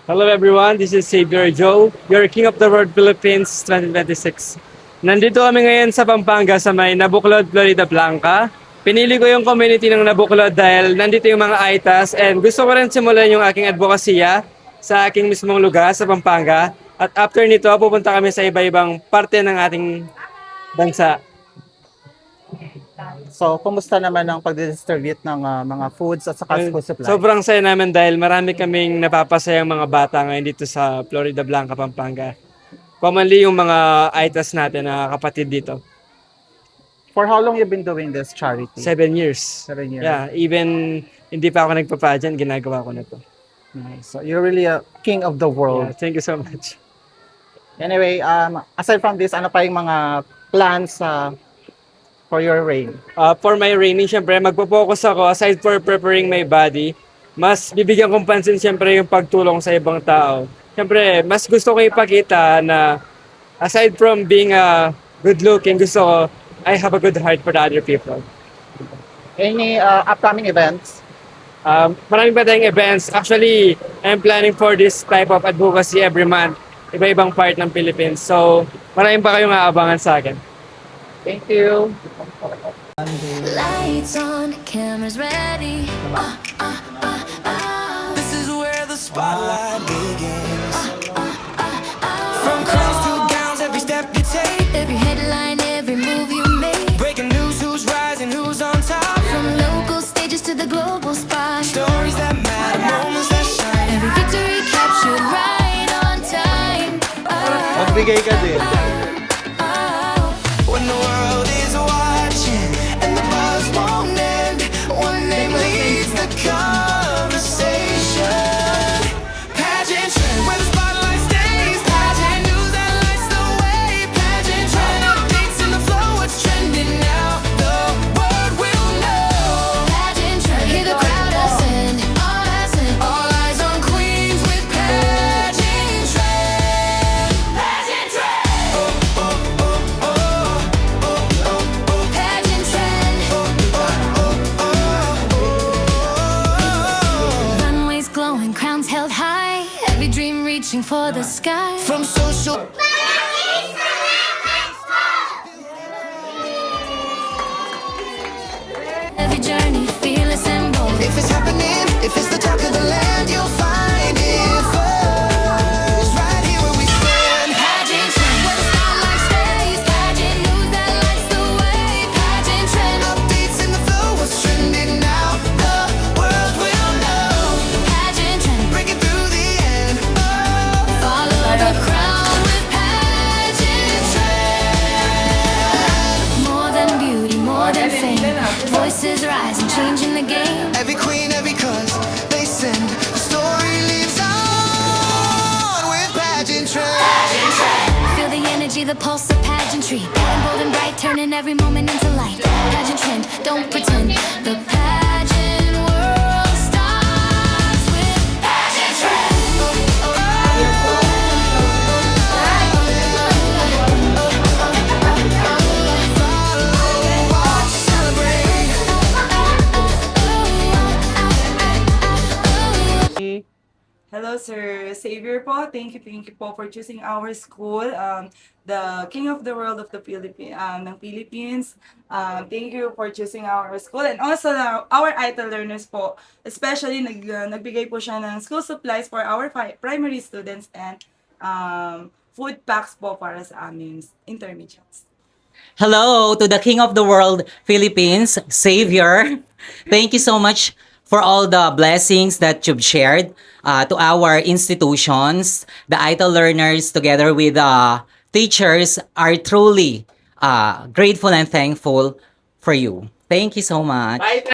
Hello everyone, this is Xavier Joe, your King of the World Philippines 2026. Nandito kami ngayon sa Pampanga sa may Nabuklod, Florida Blanca. Pinili ko yung community ng Nabuklod dahil nandito yung mga ITAS and gusto ko rin simulan yung aking advokasya sa aking mismong lugar sa Pampanga. At after nito, pupunta kami sa iba-ibang parte ng ating bansa. So, kumusta naman ang pag-distribute ng mga foods at saka school supplies? Sobrang saya namin dahil marami kaming napapasayang mga bata ngayon dito sa Florida Blanca, Pampanga. Commonly yung mga ITAS natin na kapatid dito. For how long you been doing this charity? 7 years. 7 years. Yeah, even hindi pa ako nagpa-pageant, ginagawa ko na to. Nice. So, you're really a king of the Yeah, world. thank you so much. Anyway, aside from this, ano pa yung mga plans for your reign? For my reigning, syempre, magpo-focus ako, aside for preparing my body, mas bibigyan kong pansin syempre yung pagtulong sa ibang tao. Syempre, mas gusto ko ipakita na aside from being good looking, gusto ko, I have a good heart for the other people. Any upcoming events? Maraming pa tayong events. Actually, I'm planning for this type of advocacy every month. Iba-ibang part ng Philippines. So, maraming pa kayong aabangan sa akin. Thank you. Lights on, cameras ready. This is where the spotlight begins. From crowns to gowns, every step you take. Every headline, every move you make. Breaking news, who's rising, who's on top. From local stages to the global spot. Stories that matter, moments that shine. Every victory captured right on time. Magbigay ka din. When the world is watching and the buzz won't end, one name leads the conversation. Pageant trend, where the spotlight stays. Pageant news that lights the way. Pageant trend updates in the flow. What's trending now? The world will know. Pageant trend, hear the crowd ascend. All eyes on queens with pageant trend. Pageant trend. Pageant trend. Runways glowing, crowns held high. Every dream reaching for the sky. From social. Every journey, fearless and bold. If it's happening, if it's the talk of the land, you'll find it first. Right here where we stand. Pageant trend, where the spotlight stays. Pageant news that lights the way. Pageant trend, Updates in the flow, what's trending now? The world will know. pageant trend. Breaking through the end. Oh. Follow the crown with pageant trend. More than beauty, more than fame. Voices rising, changing the game. Every queen, every cuz they send. The story lives on with pageant trend. Feel the energy, the pulse of pageantry. Bold, bold and bright, turning every moment into light. Pageant trend, don't pretend. The pageant world starts with pageant trend. Watch, celebrate. Hello, Sir Xavier po. Thank you po for choosing our school, the King of the World of the ng Philippines. Thank you for choosing our school and also our ITAL learners po. Especially, nagbigay po siya ng school supplies for our primary students and food packs po para sa aming intermediates. Hello to the King of the World, Philippines, Savior. Thank you so much for all the blessings that you've shared to our institutions. The ITAL learners, together with the teachers, are truly grateful and thankful for you. Thank you so much. Bye!